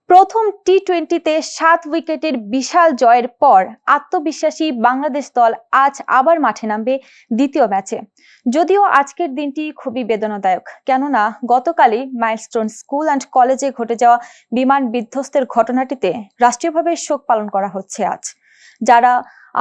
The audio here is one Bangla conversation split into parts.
প্রথম টি-20তে 7 উইকেটের বিশাল জয়ের পর আত্মবিশ্বাসী বাংলাদেশ দল আজ আবার মাঠে নামবে দ্বিতীয় ম্যাচে। যদিও আজকের দিনটি খুবই বেদনাদায়ক, কেননা গতকালই মাইলস্টোন স্কুল অ্যান্ড কলেজে ঘটে যাওয়া বিমান বিধ্বস্তের ঘটনাটিতে রাষ্ট্রীয়ভাবে শোক পালন করা হচ্ছে আজ। যারা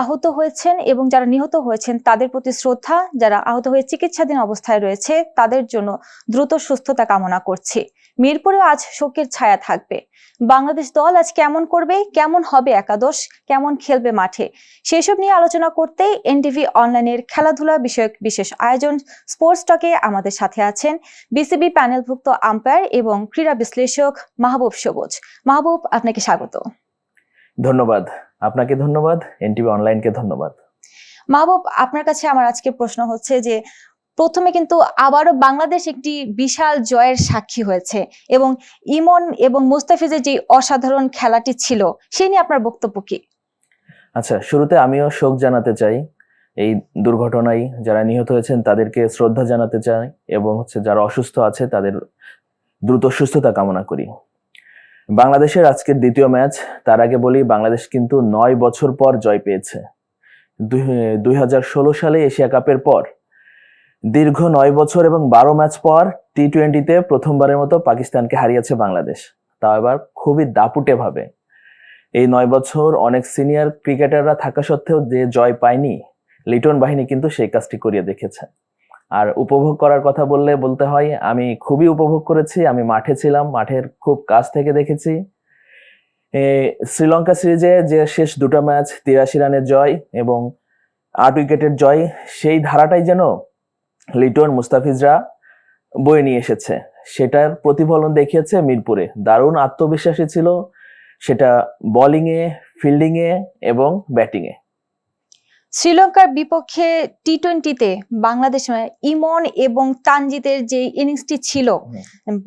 আহত হয়েছেন এবং যারা নিহত হয়েছেন তাদের প্রতি শ্রদ্ধা, যারা আহত হয়ে চিকিৎসাধীন অবস্থায় রয়েছে তাদের জন্য দ্রুত সুস্থতা কামনা করছি। মিরপুরে আজ শোকের ছায়া থাকবে। বাংলাদেশ দল আজ কেমন করবে, কেমন হবে একাদশ, কেমন খেলবে মাঠে, সেসব নিয়ে আলোচনা করতে এনটিভি অনলাইনের খেলাধুলা বিষয়ক বিশেষ আয়োজন স্পোর্টস টকে আমাদের সাথে আছেন বিসিবি প্যানেলভুক্ত আম্পায়ার এবং ক্রীড়া বিশ্লেষক মাহবুব সবুজ। মাহবুব, আপনাকে স্বাগত। ধন্যবাদ। আপনাকে ধন্যবাদ, এনটিভি অনলাইনকে ধন্যবাদ। মাহবুব, আপনার কাছে আমার আজকে প্রশ্ন হচ্ছে যে প্রথমে কিন্তু আবারও বাংলাদেশ একটি বিশাল জয়ের সাক্ষী হয়েছে এবং ইমন এবং মুস্তাফিজের যে অসাধারণ খেলাটি ছিল সে নিয়ে আপনার বক্তব্য কি? আচ্ছা, শুরুতে আমিও শোক জানাতে চাই। এই দুর্ঘটনায় যারা নিহত হয়েছেন তাদেরকে শ্রদ্ধা জানাতে চাই এবং যারা অসুস্থ আছে তাদের দ্রুত সুস্থতা কামনা করি। বাংলাদেশের আজকের দ্বিতীয় ম্যাচ। তার আগে বলি, বাংলাদেশ কিন্তু 9 বছর পর জয় পেয়েছে। 2016 সালে এশিয়া কাপের পর দীর্ঘ 9 বছর এবং 12 ম্যাচ পর টি-20তে প্রথমবারের মতো পাকিস্তানকে হারিয়েছে বাংলাদেশ, তাও এবার খুবই দাপুটে ভাবে। এই 9 বছর অনেক সিনিয়র ক্রিকেটাররা থাকা সত্ত্বেও যে জয় পায়নি, লিটন বাহিনী কিন্তু সেই কাজটি করিয়ে দেখেছে। আর উপভোগ করার কথা বলতে হয়, আমি খুবই উপভোগ করেছি। আমি মাঠে ছিলাম, মাঠের খুব কাছ থেকে দেখেছি। শ্রীলঙ্কা সিরিজে যে শেষ দুটো ম্যাচ 83 রানের জয় এবং 8 উইকেটের জয়, সেই ধারাটাই যেন লিটন মুস্তাফিজরা বয়ে নিয়ে এসেছে। সেটার প্রতিফলন দেখিয়েছে মিরপুরে। দারুণ আত্মবিশ্বাসী ছিল সেটা বোলিংয়ে, ফিল্ডিংয়ে এবং ব্যাটিংয়ে। শ্রীলঙ্কার বিপক্ষে টি-20তে বাংলাদেশ ইমন এবং তানজিদের যে ইনিংসটি ছিল,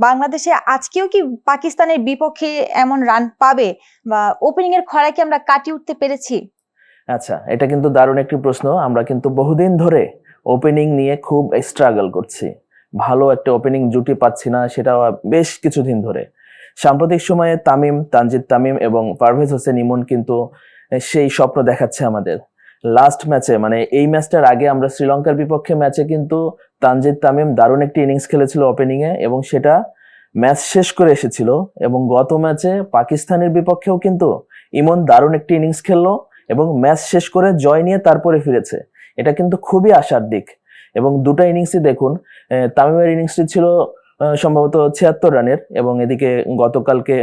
বাংলাদেশে আজকেও কি পাকিস্তানের বিপক্ষে এমন রান পাবে বা ওপেনিং এর খরা কি আমরা কাটিয়ে উঠতে পেরেছি? আচ্ছা, এটা কিন্তু দারুণ একটি প্রশ্ন। আমরা কিন্তু বহুদিন ধরে ওপেনিং নিয়ে খুব স্ট্রাগল করছি। ভালো একটা ওপেনিং জুটি পাচ্ছি না, সেটা বেশ কিছুদিন ধরে। সাম্প্রতিক সময়ে তানজিদ তামিম এবং পারভেজ হোসেন ইমন কিন্তু সেই স্বপ্ন দেখাচ্ছে আমাদের। লাস্ট ম্যাচে, মানে এই ম্যাচটার আগে আমরা শ্রীলঙ্কার বিপক্ষে ম্যাচে কিন্তু তানজিদ তামিম দারুণ একটি ইনিংস খেলেছিল ওপেনিং এ এবং সেটা ম্যাচ শেষ করে এসেছিল। এবং গত ম্যাচে পাকিস্তানের বিপক্ষেও কিন্তু ইমন দারুণ একটি ইনিংস খেললো এবং ম্যাচ শেষ করে জয় নিয়ে তারপরে ফিরেছে। এটা কিন্তু খুবই আশার দিক। এবং দুটো ইনিংসই দেখুন, তামিমের ইনিংসটি ছিল সম্ভবত 76 রানের এবং এদিকে গতকালকে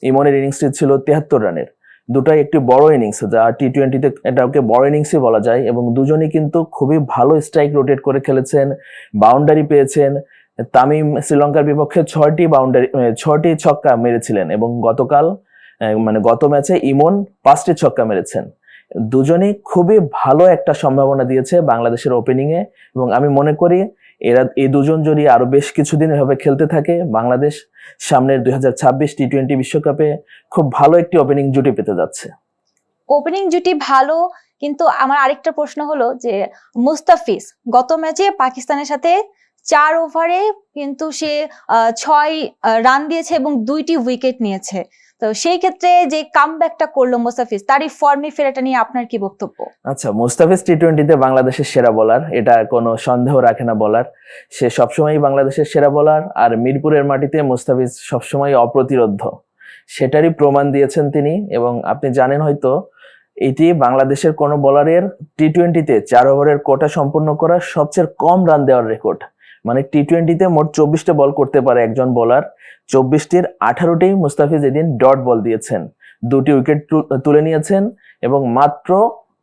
ইমনের ইনিংসটি ছিল 73 রানের। দুটাই একটি বড় ইনিংস, যা টি-20তে এটাকে বড় ইনিংসই বলা যায়। এবং দুজনই কিন্তু খুবই ভালো স্ট্রাইক রোটেট করে খেলেছেন, বাউন্ডারি পেয়েছেন। তামিম শ্রীলঙ্কার বিপক্ষে 6টি ছক্কা মেরেছিলেন এবং গত ম্যাচে ইমন 5টি ছক্কা মেরেছেন। দুজনই খুবই ভালো একটা সম্ভাবনা দিয়েছে বাংলাদেশের ওপেনিং এ এবং আমি মনে করি এই দুজন যদি আরো বেশ কিছুদিন এভাবে খেলতে থাকে, বাংলাদেশ সামনের 2026 টি-20 বিশ্বকাপে খুব ভালো একটি ওপেনিং জুটি পেতে যাচ্ছে। ওপেনিং জুটি ভালো, কিন্তু আমার আরেকটা প্রশ্ন হলো যে মুস্তাফিজ গত ম্যাচে পাকিস্তানের সাথে 4 ওভারে কিন্তু সে 6 রান দিয়েছে এবং 2টি উইকেট নিয়েছে। তো সেই ক্ষেত্রে যে কামব্যাকটা করলো মুস্তাফিজ, তারই ফর্মে ফেরাটা নিয়ে আপনার কি বক্তব্য? আচ্ছা, মুস্তাফিজ টি-20তে বাংলাদেশের সেরা বোলার, এটা কোনো সন্দেহ রাখে না বোলার। সে সবসময় বাংলাদেশের সেরা বোলার আর মিরপুরের মাটিতে মুস্তাফিজ সবসময় অপ্রতিরোধ্য, সেটারই প্রমাণ দিয়েছেন তিনি। এবং আপনি জানেন হয়তো, এটি বাংলাদেশের কোনো বোলারের টি-20তে 4 ওভারের কোটা সম্পূর্ণ করার সবচেয়ে কম রান দেওয়ার রেকর্ড। মানে টি-20তে মোট 24টা বল করতে পারে একজন বোলার, 24টির 18টি মুস্তাফিজ এদিন ডট বল দিয়েছেন, 2টি উইকেট তুলে নিয়েছেন এবং মাত্র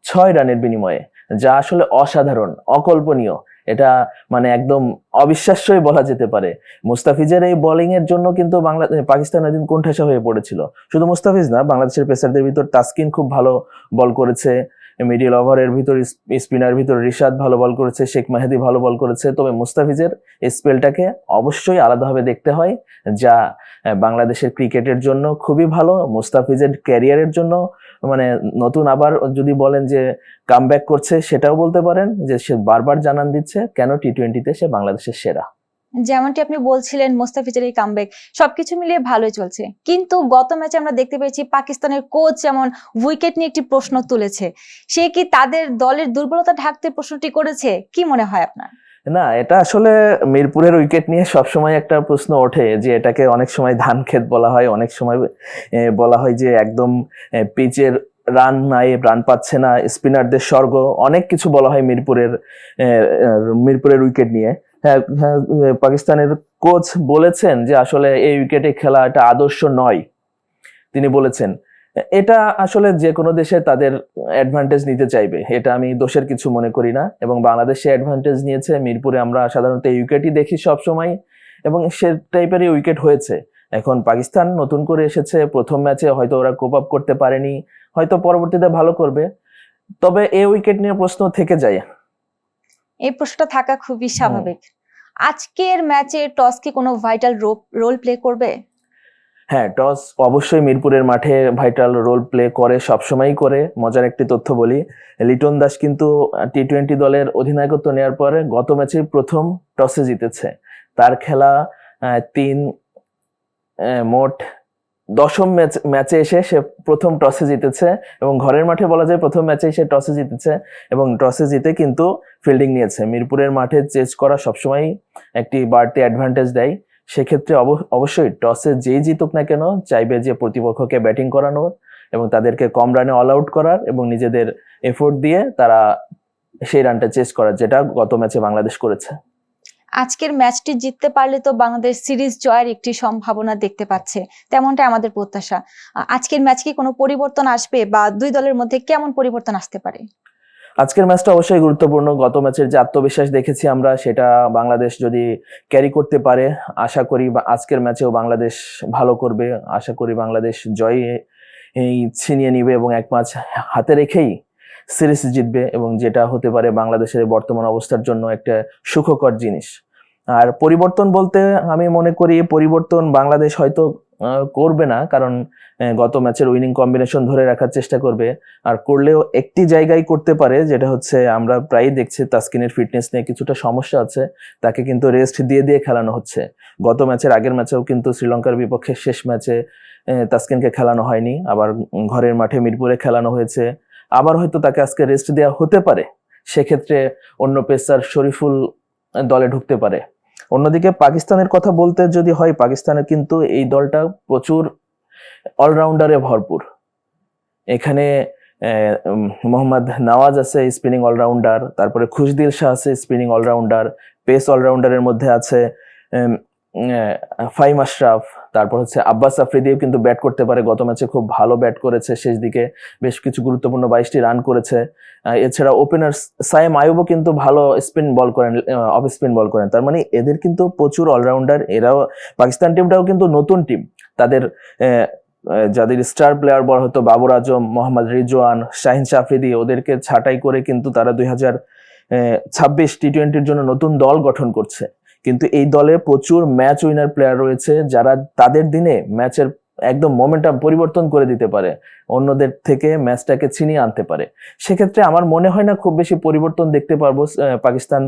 6 রানের বিনিময়ে, যা আসলে অসাধারণ, অকল্পনীয়। এটা মানে একদম অবিশ্বাস্যই বলা যেতে পারে। মুস্তাফিজের এই বোলিং এর জন্য কিন্তু পাকিস্তান এদিন কোণঠাসা হয়ে পড়েছিল। শুধু মুস্তাফিজ না, বাংলাদেশের পেসারদের ভিতর তাসকিন খুব ভালো বল করেছে, মিডিল ওভারের ভিতর স্পিনার ভিতর রিশাদ ভালো বল করেছে, শেখ মেহেদী ভালো বল করেছে। তবে মুস্তাফিজের স্পেলটাকে অবশ্যই আলাদাভাবে দেখতে হয়, যা বাংলাদেশের ক্রিকেটের জন্য খুবই ভালো। মুস্তাফিজের ক্যারিয়ারের জন্য মানে নতুন, আবার যদি বলেন যে কামব্যাক করছে, সেটাও বলতে পারেন যে সে বারবার জানান দিচ্ছে কেন টি-20তে সে বাংলাদেশের সেরা। যেমনটি আপনি বলছিলেন মোস্তাফিজের এই কামব্যাক সবকিছু মিলিয়ে ভালোই চলছে, কিন্তু গত ম্যাচে আমরা দেখতে পেয়েছি পাকিস্তানের কোচ যেমন উইকেট নিয়ে একটি প্রশ্ন তুলেছে, সে কি তাদের দলের দুর্বলতা ঢাকতে প্রশ্নটি করেছে? কি মনে হয় আপনার? না, এটা আসলে মিরপুরের উইকেট নিয়ে সবসময় একটা প্রশ্ন ওঠে যে এটাকে অনেক সময় ধান ক্ষেত বলা হয়, অনেক সময় বলা হয় যে একদম পিচের রান নাই, রান পাচ্ছে না, স্পিনারদের স্বর্গ, অনেক কিছু বলা হয় মিরপুরের উইকেট নিয়ে। হ্যাঁ হ্যাঁ, পাকিস্তানের কোচ বলেছেন যে আসলে এই উইকেটে খেলা এটা আদর্শ নয়, তিনি বলেছেন। এটা আসলে যে কোনো দেশে তাদের অ্যাডভান্টেজ নিতে চাইবে, এটা আমি দোষের কিছু মনে করি না, এবং বাংলাদেশে অ্যাডভান্টেজ নিয়েছে। মিরপুরে আমরা সাধারণত উইকেটই দেখি সব সময়, এবং সে টাইপেরই উইকেট হয়েছে। এখন পাকিস্তান নতুন করে এসেছে, প্রথম ম্যাচে হয়তো ওরা কোপ আপ করতে পারেনি, হয়তো পরবর্তীতে ভালো করবে, তবে এই উইকেট নিয়ে প্রশ্ন থেকে যায়। এই প্রশ্নটা থাকা খুবই স্বাভাবিক। আজকের ম্যাচে টস কি কোনো ভাইটাল রোল প্লে করবে? হ্যাঁ, টস অবশ্যই মিরপুরের মাঠে ভাইটাল রোল প্লে করে, সবসময়ই করে। মজার একটি তথ্য বলি, লিটন দাস কিন্তু টি-20 দলের অধিনায়কত্ব নেওয়ার পরে গত ম্যাচে প্রথম টসে জিতেছে। তার খেলা মোট 10ম ম্যাচে এসে সে প্রথম টসে জিতেছে, এবং ঘরের মাঠে বলা যায় প্রথম ম্যাচে সে টসে জিতেছে, এবং টসে জিতে কিন্তু ফিল্ডিং নিয়েছে। মিরপুরের মাঠে চেজ করা সবসময় একটি বাড়তি অ্যাডভান্টেজ দেয়। সেক্ষেত্রে অবশ্যই টসে যেই জিতুক না কেন চাইবে যে প্রতিপক্ষকে ব্যাটিং করানোর এবং তাদেরকে কম রানে অল আউট করার, এবং নিজেদের এফোর্ট দিয়ে তারা সেই রানটা চেজ করার, যেটা গত ম্যাচে বাংলাদেশ করেছে। আজকের ম্যাচটি জিততে পারলে তো বাংলাদেশ সিরিজ জয়ের একটি সম্ভাবনা দেখতে পাচ্ছে, তেমনটা আমাদের প্রত্যাশা। আজকের ম্যাচ কি কোনো পরিবর্তন আসবে, বা দুই দলের মধ্যে কেমন পরিবর্তন আসতে পারে? আজকের ম্যাচটা অবশ্যই গুরুত্বপূর্ণ। গত ম্যাচের যে আত্মবিশ্বাস দেখেছি আমরা, সেটা বাংলাদেশ যদি ক্যারি করতে পারে, আশা করি আজকের ম্যাচেও বাংলাদেশ ভালো করবে। আশা করি বাংলাদেশ জয় ছিনিয়ে নিবে এবং এক ম্যাচ হাতে রেখেই সিরিজ জিতবে, এবং যেটা হতে পারে বাংলাদেশের বর্তমান অবস্থার জন্য একটা সুখকর জিনিস। আর পরিবর্তন বলতে আমি মনে করি পরিবর্তন বাংলাদেশ হয়তো করবে না, কারণ গত ম্যাচের উইনিং কম্বিনেশন ধরে রাখার চেষ্টা করবে। আর করলেও একটি জায়গায় করতে পারে, যেটা হচ্ছে আমরা প্রায়ই দেখছি তাসকিনের ফিটনেস নিয়ে কিছুটা সমস্যা আছে, তাকে কিন্তু রেস্ট দিয়ে দিয়ে খেলানো হচ্ছে। গত ম্যাচের আগের ম্যাচেও কিন্তু শ্রীলঙ্কার বিপক্ষে শেষ ম্যাচে তাসকিনকে খেলানো হয়নি, আবার ঘরের মাঠে মিরপুরে খেলানো হয়েছে, আবার হয়তো তাকে আজকে রেস্ট দেওয়া হতে পারে। সেক্ষেত্রে অন্য পেসার শরীফুল দলে ঢুকতে পারে। অন্যদিকে পাকিস্তানের কথা বলতে যদি হয়, পাকিস্তানের কিন্তু এই দলটা প্রচুর অলরাউন্ডারে ভরপুর। এখানে মোহাম্মদ নওয়াজ আছে স্পিনিং অলরাউন্ডার, তারপরে খুশদিল শাহ আছে স্পিনিং অলরাউন্ডার, পেস অলরাউন্ডারের মধ্যে আছে ফাইম আশরাফ, তারপর হচ্ছে আব্বাস আফ্রিদিও কিন্তু ব্যাট করতে পারে। গত ম্যাচে খুব ভালো ব্যাট করেছে, শেষ দিকে বেশ কিছু গুরুত্বপূর্ণ 22টি রান করেছে। এছাড়া ওপেনার সাইম আইয়ুবও কিন্তু ভালো স্পিন বল করেন, অফ স্পিন বল করেন। তার মানে এদের কিন্তু প্রচুর অলরাউন্ডার। এরাও পাকিস্তান টিমটাও কিন্তু নতুন টিম, তাদের যাদের স্টার প্লেয়ার বলা হতো বাবর আজম, মোহাম্মদ রিজওয়ান, শাহিন আফ্রিদি, ওদেরকে ছাঁটাই করে কিন্তু তারা 2026 টি-20-র জন্য নতুন দল গঠন করছে। কিন্তু এই দলে প্রচুর ম্যাচ উইনার প্লেয়ার রয়েছে, যারা তাদের দিনে ম্যাচের একদম মোমেন্টাম পরিবর্তন করে দিতে পারে, অন্যদের থেকে ম্যাচটাকে ছিনিয়ে আনতে পারে। সেক্ষেত্রে আমার মনে হয় না খুব বেশি পরিবর্তন দেখতে পারবো পাকিস্তান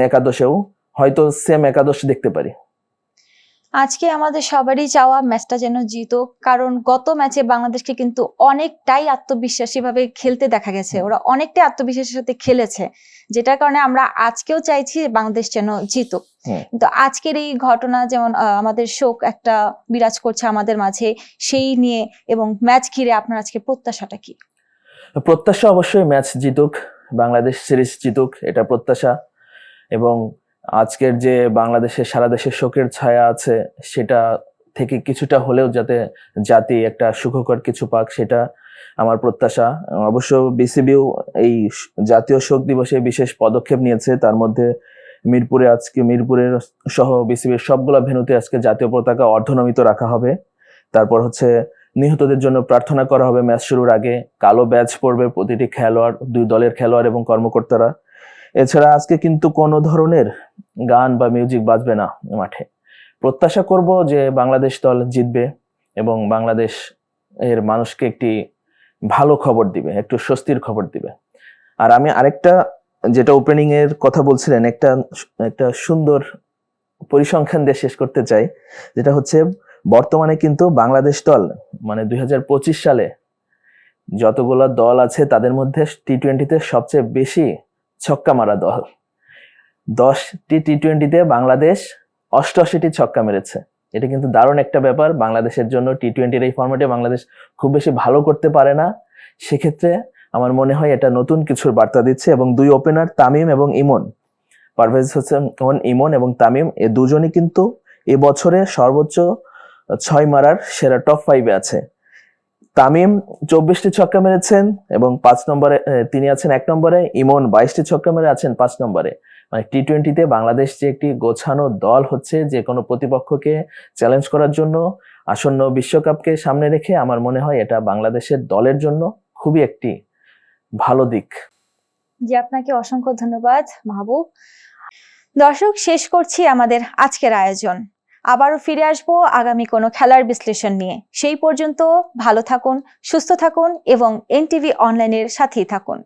একাদশেও, হয়তো সেম একাদশ দেখতে পারি। আজকে আমাদের সবারই চাওয়া ম্যাচটা যেন জিতুক, কারণ গত ম্যাচে বাংলাদেশকে কিন্তু অনেকটাই আত্মবিশ্বাসী ভাবে খেলতে দেখা গেছে, ওরা অনেকটাই আত্মবিশ্বাসের সাথে খেলেছে, যেটার কারণে আমরা আজকেও চাইছি বাংলাদেশ যেন জিতুক। কিন্তু আজকের এই ঘটনা যেমন আমাদের শোক একটা বিরাজ করছে আমাদের মাঝে, সেই নিয়ে এবং ম্যাচ ঘিরে আপনার আজকে প্রত্যাশাটা কি? প্রত্যাশা অবশ্যই ম্যাচ জিতুক, বাংলাদেশ সিরিজ জিতুক, এটা প্রত্যাশা। এবং আজকের যে বাংলাদেশের সারা দেশের শোকের ছায়া আছে, সেটা থেকে কিছুটা হলেও যাতে জাতি একটা সুখকর কিছু পাক, সেটা আমার প্রত্যাশা। অবশ্য বিসিবিও এই জাতীয় শোক দিবসে বিশেষ পদক্ষেপ নিয়েছে। তার মধ্যে মিরপুরের সহ বিসিবির সবগুলা ভেন্যুতে আজকে জাতীয় পতাকা অর্ধনমিত রাখা হবে। তারপর হচ্ছে নিহতদের জন্য প্রার্থনা করা হবে। ম্যাচ শুরুর আগে কালো ব্যাজ পরবে প্রতিটি খেলোয়াড়, দুই দলের খেলোয়াড় এবং কর্মকর্তারা। এছাড়া আজকে কিন্তু কোনো ধরনের গান বা মিউজিক বাজবে না মাঠে। প্রত্যাশা করব যে বাংলাদেশ দল জিতবে এবং বাংলাদেশ এর মানুষকে একটি ভালো খবর দিবে, একটু স্বস্তির খবর দিবে। আর আমি আরেকটা যেটা ওপেনিং এর কথা বলছিলেন, একটা একটা সুন্দর পরিসংখ্যান দিয়ে শেষ করতে চাই, যেটা হচ্ছে বর্তমানে কিন্তু বাংলাদেশ দল মানে 2025 সালে যতগুলো দল আছে তাদের মধ্যে টি-20তে সবচেয়ে বেশি ছক্কা মারা দল। 10টি টি-20তে বাংলাদেশ 88টি ছক্কা মেরেছে। এটা কিন্তু দারুণ একটা ব্যাপার বাংলাদেশের জন্য। টি-20-র এই ফরম্যাটে বাংলাদেশ খুব বেশি ভালো করতে পারে না, সেক্ষেত্রে আমার মনে হয় এটা নতুন কিছুর বার্তা দিচ্ছে। এবং দুই ওপেনার তামিম এবং ইমন, পারভেজ হোসেন ইমন এবং তামিম, এ দুজনই কিন্তু এবছরে সর্বোচ্চ 6 মারার সেরা টপ 5-এ আছে। তামিম 24টি ছক্কা মেরেছেন এবং 5 নম্বরে তিনি আছেন 1 নম্বরে। ইমন 22টি ছক্কা মেরে আছেন 5 নম্বরে। মানে টি-20তে বাংলাদেশ যে একটি গোছানো দল হচ্ছে, যে কোনো প্রতিপক্ষকে চ্যালেঞ্জ করার জন্য আসন্ন বিশ্বকাপকে সামনে রেখে, আমার মনে হয় এটা বাংলাদেশের দলের জন্য খুবই একটি ভালো দিক। জি, আপনাকে অসংখ্য ধন্যবাদ মাহবুব। দর্শক, শেষ করছি আমাদের আজকের আয়োজন। আবারও ফিরে আসবো আগামী কোনো খেলার বিশ্লেষণ নিয়ে। সেই পর্যন্ত ভালো থাকুন, সুস্থ থাকুন এবং এনটিভি অনলাইনের সাথেই থাকুন।